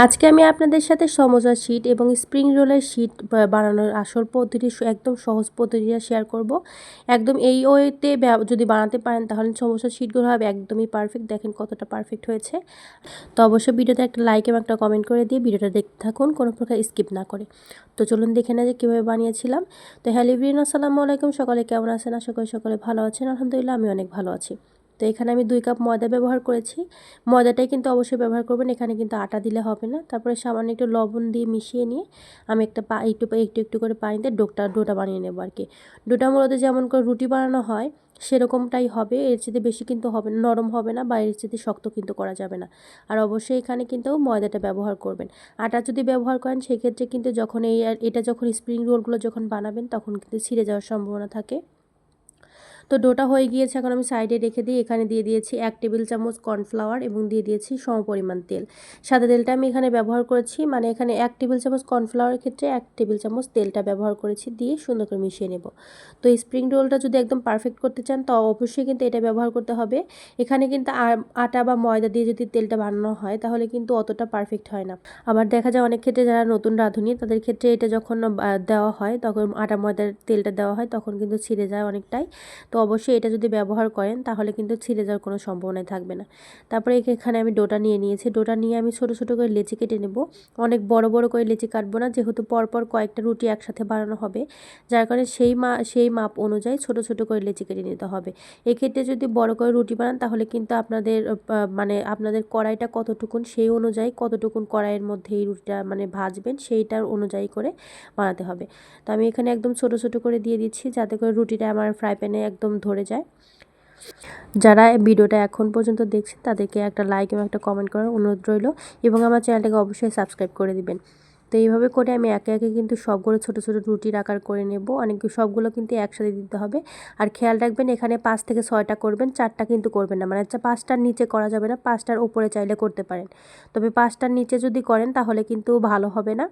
আজকে আমি আপনাদের সাথে সমোসা শিট এবং স্প্রিং রোলের শিট বানানোর আসল পদ্ধতি একদম সহজ পদ্ধতিটা শেয়ার করব। একদম এই ওয়েতে যদি বানাতে পারেন তাহলে সমোসার শিটগুলো হবে একদমই পারফেক্ট। দেখেন কতটা পারফেক্ট হয়েছে। তো অবশ্যই ভিডিওতে একটা লাইক এবং একটা কমেন্ট করে দিয়ে ভিডিওটা দেখতে থাকুন, কোনো প্রকার স্কিপ না করে। তো চলুন দেখে না যে কীভাবে বানিয়েছিলাম। তো হ্যালো এভরিওয়ান, আসসালামু আলাইকুম। সকালে কেমন আছেন? আশা করি সকলে ভালো আছেন। আলহামদুলিল্লাহ আমি অনেক ভালো আছি। তো এখানে আমি 2 কাপ ময়দা ব্যবহার করেছি। ময়দাটাই কিন্তু অবশ্যই ব্যবহার করবেন, এখানে কিন্তু আটা দিলে হবে না। তারপরে সামান্য একটু লবণ দিয়ে মিশিয়ে নিয়ে আমি একটু করে পানিতে ডোটা বানিয়ে নেবো আর কি। ডোটা মূলত যেমন করে রুটি বানানো হয় সেরকমটাই হবে, এর চেয়ে বেশি কিন্তু হবে না, নরম হবে না বা এর চেয়ে শক্ত কিন্তু করা যাবে না। আর অবশ্যই এখানে কিন্তু ময়দাটা ব্যবহার করবেন। আটা যদি ব্যবহার করেন সেক্ষেত্রে কিন্তু যখন এটা যখন স্প্রিং রোলগুলো যখন বানাবেন তখন কিন্তু ছিঁড়ে যাওয়ার সম্ভাবনা থাকে। তো ডোটা হয়ে গিয়েছে, এখন আমি সাইডে রেখে দিই। এখানে দিয়ে দিয়েছি 1 টেবিল চামচ কর্নফ্লাওয়ার এবং দিয়ে দিয়েছি সমপরিমাণ তেল। সাদা তেলটা আমি এখানে ব্যবহার করেছি, মানে এখানে 1 টেবিল চামচ কর্নফ্লাওয়ারের ক্ষেত্রে 1 টেবিল চামচ তেলটা ব্যবহার করেছি, দিয়ে সুন্দর করে মিশিয়ে নেব। তো স্প্রিং রোলটা যদি একদম পারফেক্ট করতে চান তো অবশ্যই কিন্তু এটা ব্যবহার করতে হবে। এখানে কিন্তু আটা বা ময়দা দিয়ে যদি তেলটা বানানো হয় তাহলে কিন্তু অতটা পারফেক্ট হয় না। আবার দেখা যায় অনেক ক্ষেত্রে যারা নতুন রাঁধুনি তাদের ক্ষেত্রে এটা যখন দেওয়া হয় তখন আটা ময়দার তেলটা দেওয়া হয় তখন কিন্তু ছিঁড়ে যায় অনেকটাই। তো অবশ্যই এটা যদি ব্যবহার করেন তাহলে কিন্তু ছিঁড়ে যাওয়ার কোনো সম্ভাবনাই থাকবে না। তারপরে এখানে আমি ডোটা নিয়ে নিয়েছি। ডোটা নিয়ে আমি ছোট ছোট করে লেচি কেটে নেব। অনেক বড় বড় করে লেচি কাটবো না, যেহেতু পরপর কয়েকটা রুটি একসাথে বানানো হবে, যার কারণে সেই মাপ অনুযায়ী ছোট ছোট করে লেচি কেটে নিতে হবে। এক্ষেত্রে যদি বড় করে রুটি বানান তাহলে কিন্তু মানে আপনাদের কড়াইটা কতটুকুন সেই অনুযায়ী কতটুকুন কড়াইয়ের মধ্যে এই রুটিটা মানে ভাজবেন সেইটার অনুযায়ী করে বানাতে হবে। তো আমি এখানে একদম ছোট ছোট করে দিয়ে দিচ্ছি যাতে করে রুটিটা আমার ফ্রাই প্যানে একদম ধরে যায়। যারা ভিডিওটা এখন পর্যন্ত দেখছেন তাদেরকে একটা লাইক এবং একটা কমেন্ট করার অনুরোধ রইল এবং আমার চ্যানেলটাকে অবশ্যই সাবস্ক্রাইব করে দিবেন। তো এইভাবে করে আমি একে একে কিন্তু সবগুলো ছোট ছোট রুটির আকার করে নেব। সবগুলো কিন্তু একসাথে দিতে হবে। আর খেয়াল রাখবেন এখানে 5 থেকে 6টা করবেন, 4টা কিন্তু করবেন না, মানে 5টার নিচে করা যাবে না, 5টার উপরে চাইলে করতে পারেন। তবে 5টার নিচে যদি করেন তাহলে কিন্তু ভালো হবে না।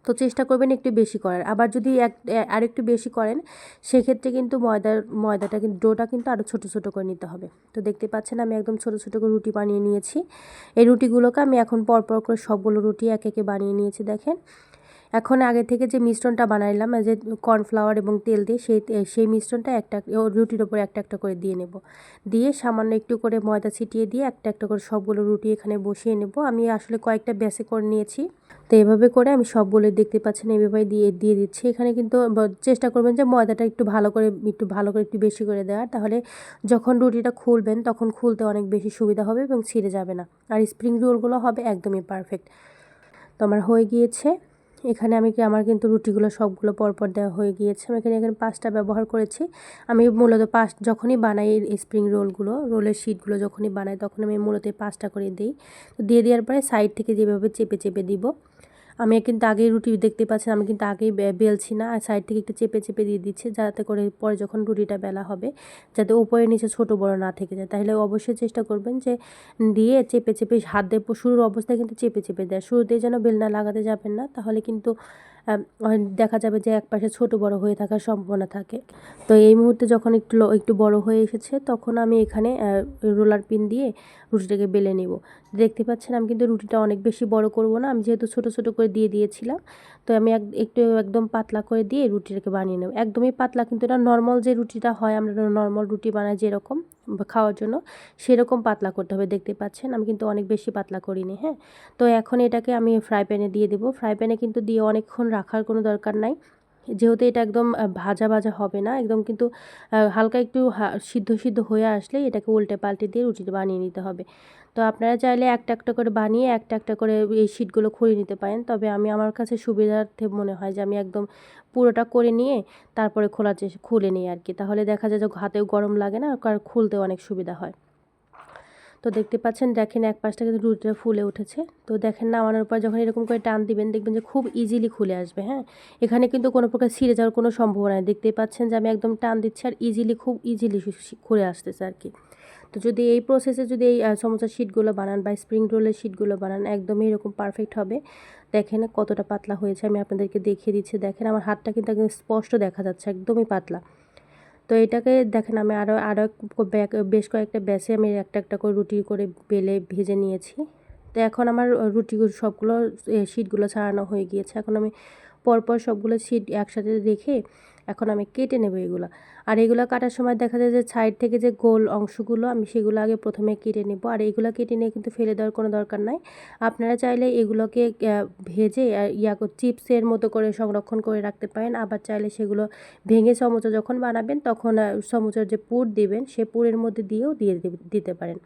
তো চেষ্টা করবেন একটু বেশি করার। আবার যদি আরেকটু বেশি করেন সেক্ষেত্রে কিন্তু ময়দাটা কিন্তু ডোটা কিন্তু আরও ছোট ছোট করে নিতে হবে। তো দেখতে পাচ্ছেন আমি একদম ছোট ছোট করে রুটি বানিয়ে নিয়েছি। এই রুটিগুলোকে আমি এখন পরপর করে সবগুলো রুটি একে একে বানিয়ে নিয়েছি দেখেন। এখন আগে থেকে যে মিশ্রণটা বানাইলাম যে কর্নফ্লাওয়ার এবং তেল দিয়ে সেই মিশ্রণটা রুটির ওপর একটা একটা করে দিয়ে নেব। দিয়ে সামান্য একটু করে ময়দা ছিটিয়ে দিয়ে একটা একটা করে সবগুলো রুটি এখানে বসিয়ে নেব। আমি আসলে কয়েকটা ব্যাচে করে নিয়েছি। তো এভাবে করে আমি সবগুলো দেখতে পাচ্ছেন এভাবে দিয়ে দিয়ে দিচ্ছি। এখানে কিন্তু চেষ্টা করবেন যে ময়দাটা একটু বেশি করে দেওয়ার, তাহলে যখন রুটিটা খুলবেন তখন খুলতে অনেক বেশি সুবিধা হবে এবং ছিঁড়ে যাবে না। আর স্প্রিং রোলগুলো হবে একদমই পারফেক্ট। তো আমার হয়ে গিয়েছে। এখানে আমার কিন্তু রুটিগুলো সবগুলো পরপর দেওয়া হয়ে গিয়েছে। আমি এখানে 5টা ব্যবহার করেছি। আমি মূলত যখনই বানাই এই স্প্রিং রোলের শিটগুলো যখনই বানাই তখন আমি মূলত 5টা করে দিই। তো দিয়ে দেওয়ার পরে সাইড থেকে যেভাবে চেপে চেপে দিব। আমি কিন্তু আগেই রুটি দেখতে পাচ্ছেন আমি কিন্তু আগেই বেলছি না, আর সাইড থেকে একটু চেপে চেপে দিয়ে দিচ্ছি যাতে করে পরে যখন রুটিটা বেলা হবে যাতে উপরে নিচে ছোট বড় না থেকে যায়। তাহলে অবশ্যই চেষ্টা করবেন যে দিয়ে চেপে চেপে হাত দিয়ে শুরুর অবস্থায় কিন্তু চেপে চেপে দেয়, শুরুতেই যেন বেলনা লাগাতে যাবেন না, তাহলে কিন্তু দেখা যাবে যে একপাশে ছোট বড় হয়ে থাকার সম্ভাবনা থাকে। তো এই মুহূর্তে যখন একটু বড় হয়ে এসেছে তখন আমি এখানে রোলার পিন দিয়ে রুটিটাকে বেলে নিব। দেখতে পাচ্ছেন আমি কিন্তু রুটিটা অনেক বেশি বড় করব না, আমি যেহেতু ছোট ছোট করে দিয়ে দিয়েছিলাম। তো আমি একটু একদম পাতলা করে দিয়ে রুটিটাকে বানিয়ে নেব। একদমই পাতলা কিন্তু এটা নর্মাল যে রুটিটা হয়, আমরা নর্মাল রুটি বানাই যেরকম খাওয়ার জন্য সেরকম পাতলা করতে হবে। দেখতে পাচ্ছেন আমি কিন্তু অনেক বেশি পাতলা করিনি। হ্যাঁ, তো এখন এটাকে আমি ফ্রাই প্যানে দিয়ে দেবো। ফ্রাই প্যানে কিন্তু দিয়ে অনেকক্ষণ রাখার কোনো দরকার নাই, যেহেতু এটা একদম ভাজা ভাজা হবে না, একদম কিন্তু হালকা একটু সিদ্ধ সিদ্ধ হয়ে আসলে এটাকে উল্টে পাল্টে দিয়ে রুটিটা বানিয়ে নিতে হবে। তো আপনারা চাইলে একটা একটা করে বানিয়ে একটা একটা করে এই শিটগুলো খুলে নিতে পারেন, তবে আমার কাছে সুবিধার্থে মনে হয় যে আমি একদম পুরোটা করে নিয়ে তারপরে খুলে নিই আর কি, তাহলে দেখা যায় যে হাতেও গরম লাগে না আর খুলতেও অনেক সুবিধা হয়। তো দেখতে পাচ্ছেন, দেখেন এক পাশটা কিন্তু রুটিটা ফুলে উঠেছে। তো দেখেন নামানোর পর যখন এরকম করে টান দিবেন দেখবেন যে খুব ইজিলি খুলে আসবে। হ্যাঁ, এখানে কিন্তু কোনো প্রকার ছিঁড়ে যাওয়ার কোনো সম্ভাবনা নেই। দেখতেই পাচ্ছেন যে আমি একদম টান দিচ্ছি আর খুব ইজিলি খুলে আসতেছে আর কি। তো যদি এই প্রসেসে যদি এই সমোসার শিটগুলো বানান বা স্প্রিং রোলের শিটগুলো বানান একদমই এরকম পারফেক্ট হবে। দেখেন কতটা পাতলা হয়েছে, আমি আপনাদেরকে দেখিয়ে দিচ্ছি। দেখেন আমার হাতটা কিন্তু একদম স্পষ্ট দেখা যাচ্ছে, একদমই পাতলা। তো এটাকে দেখেন আমি আরও বেশ কয়েকটা ব্যাচে আমি একটা একটা করে রুটি করে বেলে ভেজে নিয়েছি। তো এখন আমার রুটিগুলো সবগুলো শিটগুলো ছাড়ানো হয়ে গিয়েছে। এখন আমি পরপর সবগুলো শিট একসাথে রেখে এখন আমি কেটে নেব এগুলো। আর এগুলো কাটার সময় দেখা যায় যে সাইড থেকে যে গোল অংশগুলো আমি সেগুলো আগে প্রথমে কেটে নেব। আর এগুলো কেটে নিয়ে কিন্তু ফেলে দেওয়ার কোনো দরকার নাই। আপনারা চাইলে এগুলোকে ভেজে চিপসের মতো করে সংরক্ষণ করে রাখতে পারেন। আবার চাইলে সেগুলো ভেঙে সমুচা যখন বানাবেন তখন সমুচার যে পুর দিবেন সে পুরের মধ্যে দিয়েও দিতে পারেন।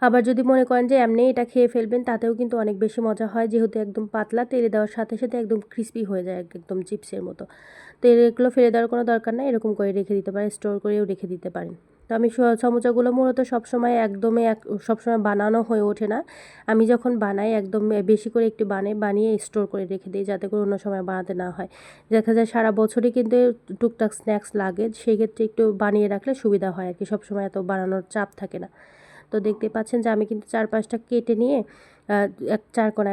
আবার যদি মনে করেন যে এমনি এটা খেয়ে ফেলবেন তাতেও কিন্তু অনেক বেশি মজা হয়, যেহেতু একদম পাতলা, তেলে দেওয়ার সাথে সাথে একদম ক্রিস্পি হয়ে যায় একদম চিপসের মতো। তো এগুলো ফেলে দেওয়ার কোনো দরকার নাই, এরকম করে রেখে দিতে পারেন, স্টোর করেও রেখে দিতে পারেন। তো আমি সমুচাগুলো মূলত সবসময় একদমই সবসময় বানানো হয়ে ওঠে না। আমি যখন বানাই একদম বেশি করে একটু বানিয়ে স্টোর করে রেখে দিই, যাতে করে অন্য সময় বানাতে না হয়। দেখা যায় সারা বছরই কিন্তু টুকটাক স্ন্যাক্স লাগে, সেই ক্ষেত্রে একটু বানিয়ে রাখলে সুবিধা হয় আর কি, সবসময় এত বানানোর চাপ থাকে না। তো দেখতে পাচ্ছেন যে আমি কিন্তু 4-5টা কেটে নিয়ে এক চারকোনা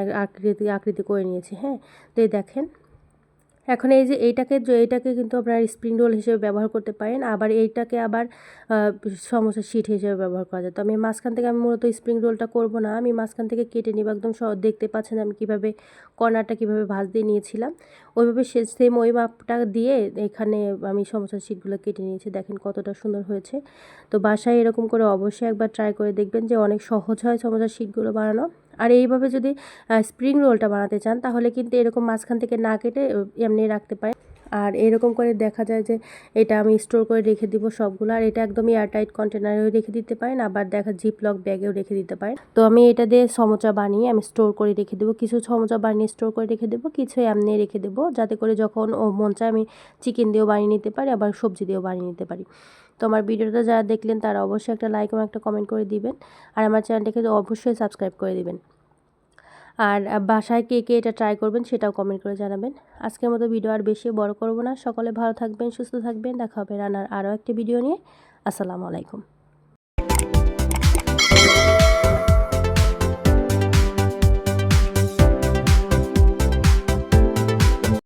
আকৃতি করে নিয়েছি, হ্যাঁ। তো এই দেখেন, এখন এই যে এইটাকে কিন্তু আপনারা স্প্রিং রোল হিসেবে ব্যবহার করতে পারেন, আবার এইটাকে আবার সমোসা শিট হিসেবে ব্যবহার করা যায়। তো আমি মাঝখান থেকে আমি মূলত স্প্রিং রোলটা করব না, আমি মাঝখান থেকে কেটে নিব একদম দেখতে পাচ্ছেন আমি কীভাবে কর্নারটা কীভাবে ভাঁজ দিয়ে নিয়েছিলাম, ওইভাবে সেম ওই মাপটা দিয়ে এখানে আমি সমোসার শিটগুলো কেটে নিয়েছি। দেখেন কতটা সুন্দর হয়েছে। তো বাসায় এরকম করে অবশ্যই একবার ট্রাই করে দেখবেন যে অনেক সহজ হয় সমোসার শিটগুলো বানানো। আর এইভাবে যদি স্প্রিং রোলটা বানাতে চান তাহলে কিন্তু এরকম মাঝখান থেকে না কেটে এমনি রাখতে পারেন। আর এরকম করে দেখা যায় যে এটা আমি স্টোর করে রেখে দিব সবগুলো। আর এটা একদম এয়ারটাইট কন্টেনারেও রেখে দিতে পারেন, আবার জিপলক ব্যাগেও রেখে দিতে পারেন। তো আমি এটা দিয়ে সমোচা বানিয়ে আমি স্টোর করে রেখে দেবো, কিছু সমোচা বানিয়ে স্টোর করে রেখে দেবো, কিছু এমনি রেখে দেবো, যাতে করে যখন মন চায় আমি চিকেন দিয়েও বানিয়ে নিতে পারি, আবার সবজি দিয়েও বানিয়ে নিতে পারি। তো আমার ভিডিওটা যারা দেখলেন তারা অবশ্যই একটা লাইক এবং একটা কমেন্ট করে দিবেন, আর আমার চ্যানেলটাকে অবশ্যই সাবস্ক্রাইব করে দিবেন। আর বাসায় কে কে এটা ট্রাই করবেন সেটাও কমেন্ট করে জানাবেন। আজকের মতো ভিডিও আর বেশি বড় করব না। সকলে ভালো থাকবেন, সুস্থ থাকবেন। দেখা হবে রান্নার আরও একটি ভিডিও নিয়ে। আসসালামু আলাইকুম।